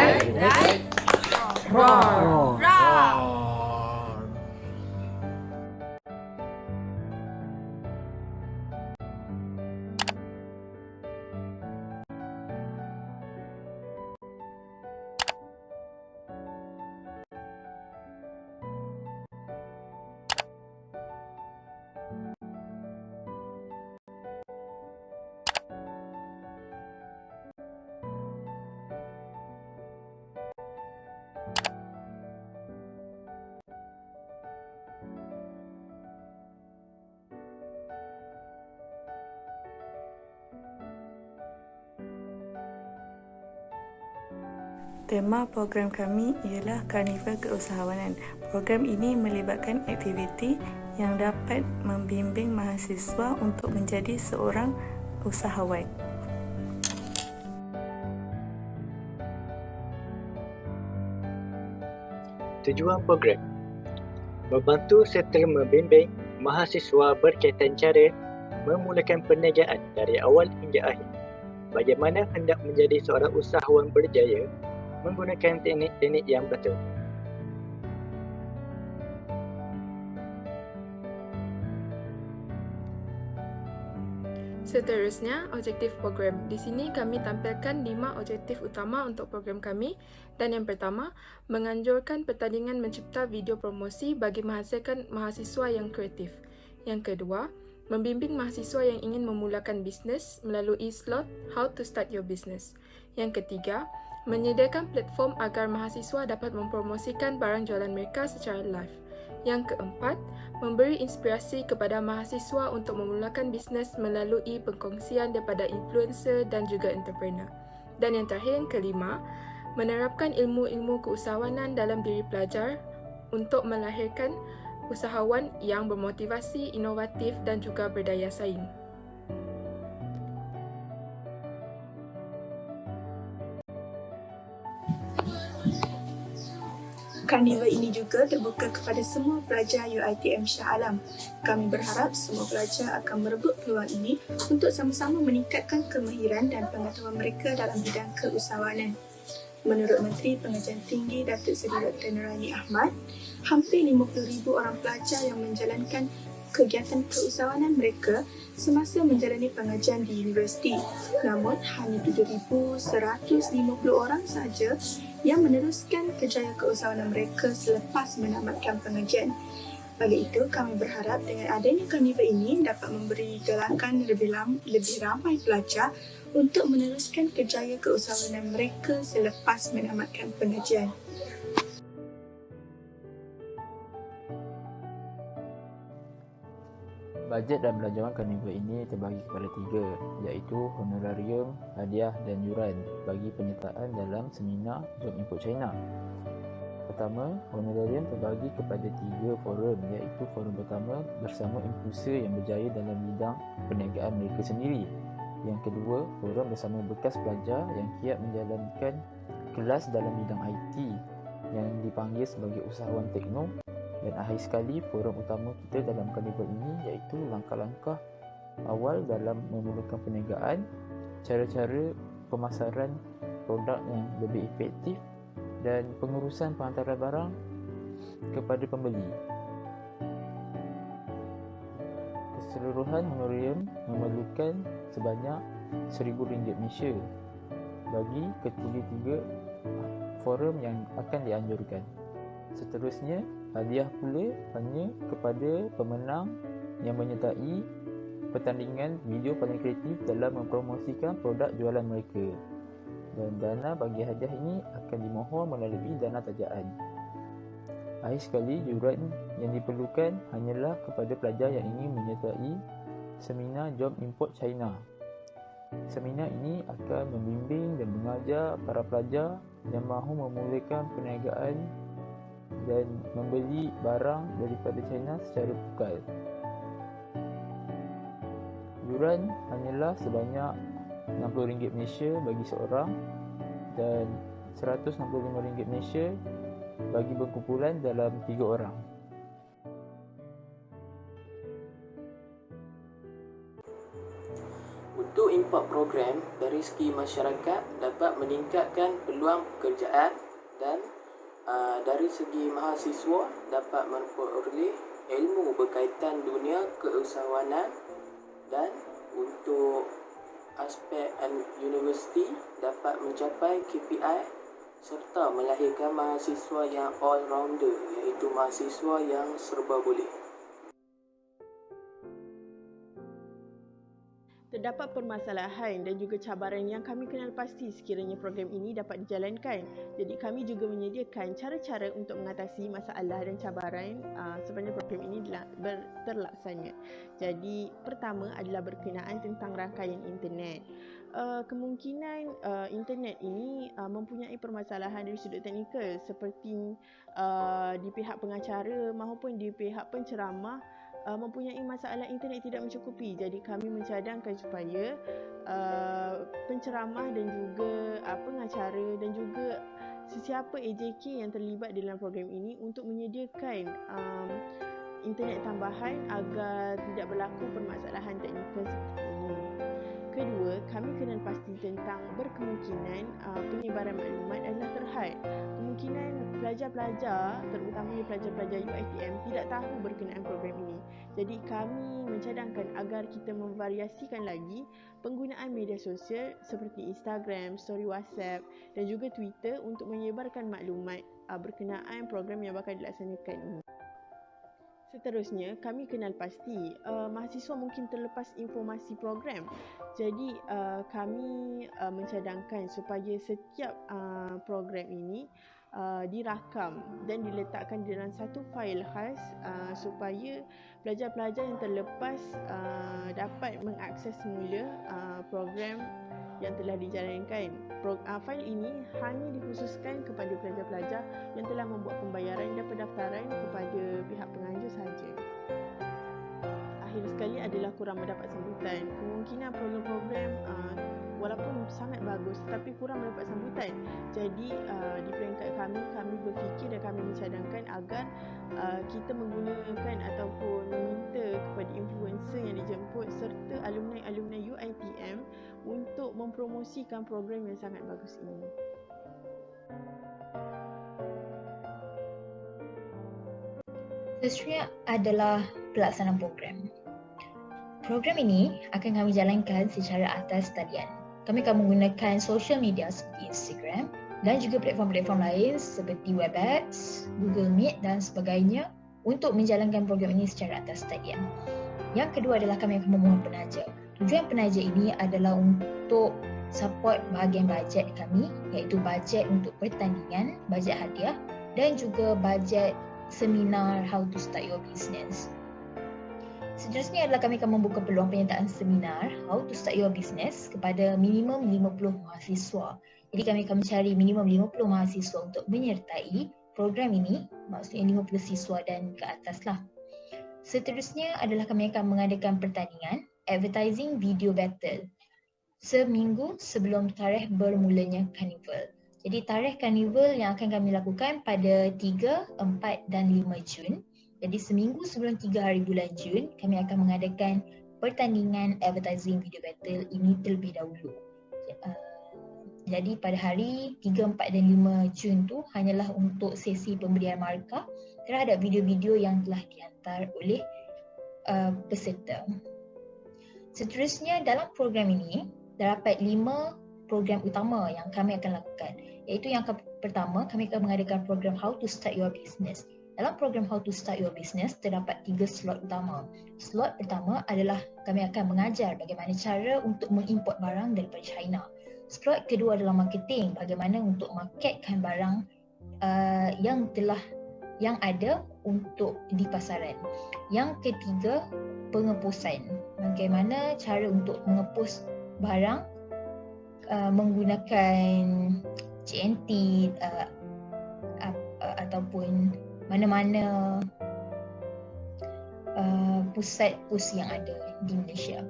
Right? Roar. Tema program kami ialah Karnival Keusahawanan. Program ini melibatkan aktiviti yang dapat membimbing mahasiswa untuk menjadi seorang usahawan. Tujuan program membantu serta membimbing mahasiswa berkaitan cara memulakan perniagaan dari awal hingga akhir. Bagaimana hendak menjadi seorang usahawan berjaya menggunakan teknik-teknik yang betul. Seterusnya, objektif program. Di sini kami tampilkan 5 objektif utama untuk program kami. Dan yang pertama, menganjurkan pertandingan mencipta video promosi bagi menghasilkan mahasiswa yang kreatif. Yang kedua, membimbing mahasiswa yang ingin memulakan bisnes melalui slot How to Start Your Business. Yang ketiga, menyediakan platform agar mahasiswa dapat mempromosikan barang jualan mereka secara live. Yang keempat, memberi inspirasi kepada mahasiswa untuk memulakan bisnes melalui pengkongsian daripada influencer dan juga entrepreneur. Dan yang terakhir, yang kelima, menerapkan ilmu-ilmu keusahawanan dalam diri pelajar untuk melahirkan usahawan yang bermotivasi, inovatif dan juga berdaya saing. Karnival ini juga terbuka kepada semua pelajar UiTM Shah Alam. Kami berharap semua pelajar akan merebut peluang ini untuk sama-sama meningkatkan kemahiran dan pengetahuan mereka dalam bidang keusahawanan. Menurut Menteri Pengajian Tinggi Datuk Seri Dr. Nurani Ahmad, hampir 50,000 orang pelajar yang menjalankan kegiatan keusahawanan mereka semasa menjalani pengajian di universiti. Namun, hanya 7,150 orang sahaja yang meneruskan kerjaya keusahawanan mereka selepas menamatkan pengajian. Oleh itu, kami berharap dengan adanya karnival ini dapat memberi galakan lebih ramai pelajar untuk meneruskan kerjaya keusahawanan mereka selepas menamatkan pengajian. Bajet dan belanjawan karnival ini terbagi kepada 3, iaitu honorarium, hadiah dan yuran bagi penyertaan dalam seminar Jom Import China. Pertama, honorarium terbagi kepada 3 forum, iaitu forum pertama bersama influencer yang berjaya dalam bidang perniagaan mereka sendiri. Yang kedua, forum bersama bekas pelajar yang kiat menjalankan kelas dalam bidang IT yang dipanggil sebagai usahawan tekno. Dan akhir sekali, forum utama kita dalam karnival ini iaitu langkah-langkah awal dalam memulakan perniagaan, cara-cara pemasaran produk yang lebih efektif dan pengurusan penghantaran barang kepada pembeli. Keseluruhan honorarium memerlukan sebanyak RM1,000 Malaysia bagi ketiga-tiga forum yang akan dianjurkan. Seterusnya, hadiah pula hanya kepada pemenang yang menyertai pertandingan video paling kreatif dalam mempromosikan produk jualan mereka. Dan dana bagi hadiah ini akan dimohon melalui dana tajaan. Akhir sekali, yuran yang diperlukan hanyalah kepada pelajar yang ingin menyertai seminar Jom Import China. Seminar ini akan membimbing dan mengajar para pelajar yang mahu memulakan perniagaan dan membeli barang daripada China secara pukal. Yuran hanyalah sebanyak RM60 Malaysia bagi seorang dan RM165 Malaysia bagi berkumpulan dalam 3 orang. Untuk import program dari segi masyarakat dapat meningkatkan peluang pekerjaan dan dari segi mahasiswa dapat memperoleh ilmu berkaitan dunia keusahawanan, dan untuk aspek universiti dapat mencapai KPI serta melahirkan mahasiswa yang all-rounder, iaitu mahasiswa yang serba boleh. Terdapat permasalahan dan juga cabaran yang kami kenal pasti sekiranya program ini dapat dijalankan. Jadi kami juga menyediakan cara-cara untuk mengatasi masalah dan cabaran sepanjang program ini terlaksana. Jadi pertama adalah berkenaan tentang rangkaian internet. Kemungkinan internet ini mempunyai permasalahan dari sudut teknikal seperti di pihak pengacara maupun di pihak penceramah mempunyai masalah internet tidak mencukupi. Jadi kami mencadangkan supaya penceramah dan juga pengacara dan juga sesiapa AJK yang terlibat dalam program ini untuk menyediakan internet tambahan agar tidak berlaku permasalahan teknikal seperti ini. Kedua, kami kenal pasti tentang berkemungkinan penyebaran maklumat adalah terhad. Kemungkinan pelajar-pelajar, terutamanya pelajar-pelajar UiTM, tidak tahu berkenaan program ini. Jadi kami mencadangkan agar kita memvariasikan lagi penggunaan media sosial seperti Instagram, story WhatsApp dan juga Twitter untuk menyebarkan maklumat berkenaan program yang bakal dilaksanakan ini. Seterusnya, kami kenal pasti mahasiswa mungkin terlepas informasi program. Jadi, kami mencadangkan supaya setiap program ini dirakam dan diletakkan dalam satu fail khas supaya pelajar-pelajar yang terlepas dapat mengakses semula program yang telah dijalankan. Fail ini hanya dikhususkan kepada pelajar-pelajar yang telah membuat pembayaran dan pendaftaran kepada pihak penganjur sahaja. Akhir sekali adalah kurang mendapat sambutan. Kemungkinan program-program walaupun sangat bagus tetapi kurang mendapat sambutan. Jadi di peringkat kami berfikir dan kami mencadangkan agar kita menggunakan ataupun meminta kepada influencer yang dijemput serta alumni-alumni UiTM untuk mempromosikan program yang sangat bagus ini. Seterusnya adalah pelaksanaan program. Program ini akan kami jalankan secara atas talian. Kami akan menggunakan social media seperti Instagram dan juga platform-platform lain seperti WebEx, Google Meet dan sebagainya untuk menjalankan program ini secara atas talian. Yang kedua adalah kami akan memohon penaja. Tujuan penaja ini adalah untuk support bahagian bajet kami, iaitu bajet untuk pertandingan, bajet hadiah dan juga bajet seminar How to Start Your Business. Seterusnya adalah kami akan membuka peluang penyertaan seminar How to Start Your Business kepada minimum 50 mahasiswa. Jadi kami akan mencari minimum 50 mahasiswa untuk menyertai program ini, maksudnya 50 siswa dan ke atas lah. Seterusnya adalah kami akan mengadakan pertandingan Advertising Video Battle seminggu sebelum tarikh bermulanya Karnival. Jadi tarikh Karnival yang akan kami lakukan pada 3, 4 dan 5 Jun. Jadi seminggu sebelum 3 hari bulan Jun, kami akan mengadakan pertandingan Advertising Video Battle ini terlebih dahulu. Jadi pada hari 3, 4 dan 5 Jun tu hanyalah untuk sesi pemberian markah terhadap video-video yang telah dihantar oleh peserta. Seterusnya dalam program ini, terdapat 5 program utama yang kami akan lakukan. Iaitu yang pertama, kami akan mengadakan program How to Start Your Business. Dalam program How to Start Your Business, terdapat 3 slot utama. Slot pertama adalah kami akan mengajar bagaimana cara untuk mengimport barang daripada China. Slot kedua adalah marketing, bagaimana untuk marketkan barang yang ada untuk di pasaran. Yang ketiga, pengepusan. Bagaimana cara untuk mengepus barang menggunakan CNT ataupun mana-mana pusat pus yang ada di Malaysia.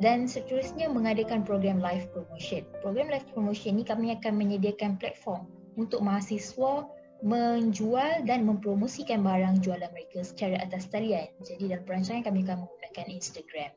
Dan seterusnya mengadakan program live promotion. Program live promotion ni kami akan menyediakan platform untuk mahasiswa menjual dan mempromosikan barang jualan mereka secara atas talian. Jadi dalam perancangan kami akan menggunakan Instagram.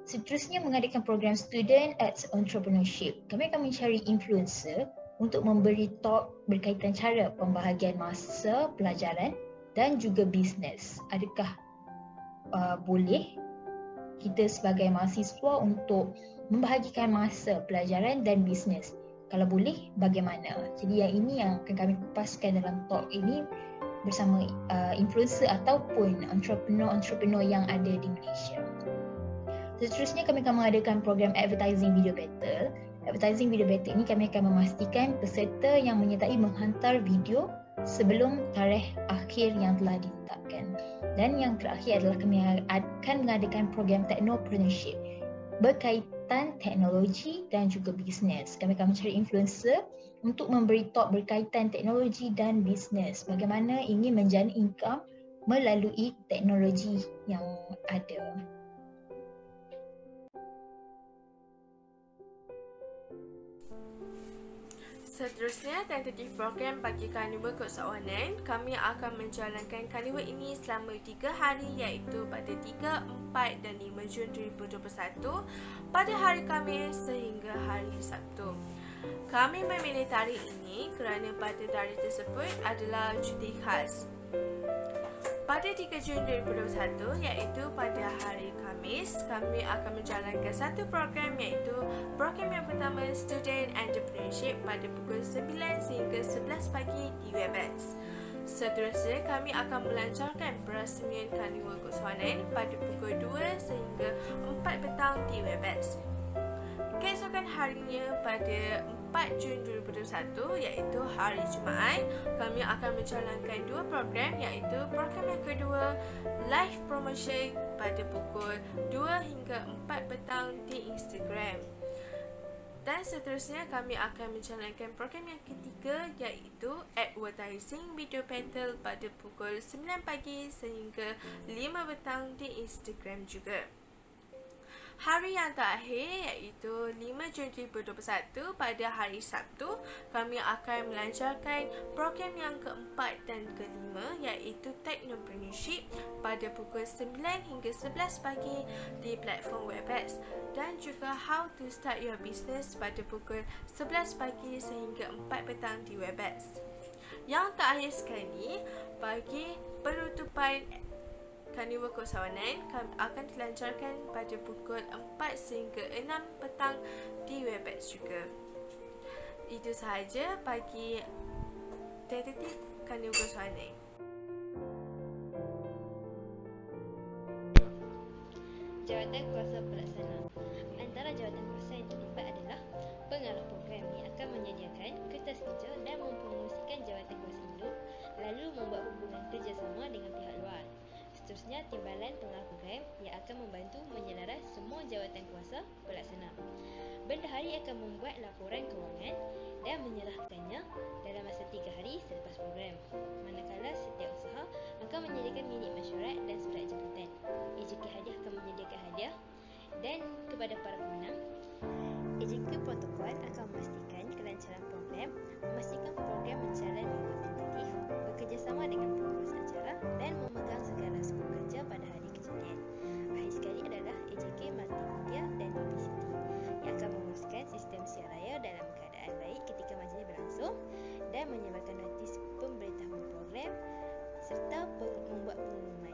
Seterusnya mengadakan program Student at Entrepreneurship. Kami akan mencari influencer untuk memberi talk berkaitan cara pembahagian masa pelajaran dan juga bisnes. Adakah boleh kita sebagai mahasiswa untuk membahagikan masa pelajaran dan bisnes? Kalau boleh, bagaimana? Jadi yang ini yang akan kami kupaskan dalam talk ini bersama influencer ataupun entrepreneur yang ada di Malaysia. Seterusnya kami akan mengadakan program Advertising Video Battle. Advertising Video Battle ini kami akan memastikan peserta yang menyertai menghantar video sebelum tarikh akhir yang telah ditetapkan. Dan yang terakhir adalah kami akan mengadakan program Technopreneurship berkaitan teknologi dan juga bisnes. Kami akan mencari influencer untuk memberi talk berkaitan teknologi dan bisnes. Bagaimana ingin menjana income melalui teknologi yang ada. Seterusnya, tentatif program bagi Carnival Keusahawanan. Kami akan menjalankan Carnival ini selama 3 hari iaitu pada 3, 4 dan 5 Jun 2021 pada hari Khamis sehingga hari Sabtu. Kami memilih tarikh ini kerana pada tarikh tersebut adalah cuti khas. Pada 3 Jun 2021 iaitu pada hari Khamis, kami akan menjalankan satu program iaitu program yang pertama Student Entrepreneurship pada pukul 9 sehingga 11 pagi di Webex. Seterusnya, kami akan melancarkan perasmian Carnival Keusahawanan pada pukul 2 sehingga 4 petang di Webex. Keesokan harinya pada 4 Jun 2021 iaitu hari Jumaat, kami akan menjalankan 2 program iaitu program yang kedua live promotion pada pukul 2 hingga 4 petang di Instagram. Dan seterusnya kami akan menjalankan program yang ketiga iaitu Advertising Video Battle pada pukul 9 pagi sehingga 5 petang di Instagram juga. Hari yang terakhir iaitu 5 Jun 2021 pada hari Sabtu, kami akan melancarkan program yang keempat dan kelima iaitu Technopreneurship pada pukul 9 hingga 11 pagi di platform Webex dan juga How to Start Your Business pada pukul 11 pagi sehingga 4 petang di Webex. Yang terakhir sekali, bagi penutupan Carnival Keusahawanan akan dilancarkan pada pukul 4 sehingga 6 petang di Webex juga. Itu sahaja bagi tentatif Carnival Keusahawanan. Jawatan Kuasa Pelaksana. Antara jawatan kuasa yang terlibat adalah pengarah program yang akan menyediakan kertas kerja dan mempromosikan jawatan kuasa hidup, lalu membuat hubungan kerjasama dengan pihak luar. Seterusnya, timbalan pengarah program yang akan membantu menyelaras semua jawatan kuasa pelaksana. Bendahari akan membuat laporan kewangan dan menyerahkannya dalam masa 3 hari selepas program. Manakala setiap usaha akan menyediakan minit mesyuarat dan surat jabatan. AJK Hadiah akan menyediakan hadiah dan kepada para pemenang, AJK Protokol akan memastikan kelancaran program, memastikan program berjalan mengikut tentatif, bekerjasama dengan pengurus acara dan memegang segala skop kerja pada hari kejadian. Akhir sekali adalah AJK Multimedia dan Publicity yang akan menguruskan sistem siar raya dalam keadaan baik ketika majlis berlangsung dan menyebarkan notis pemberitahuan program serta membuat pengumuman.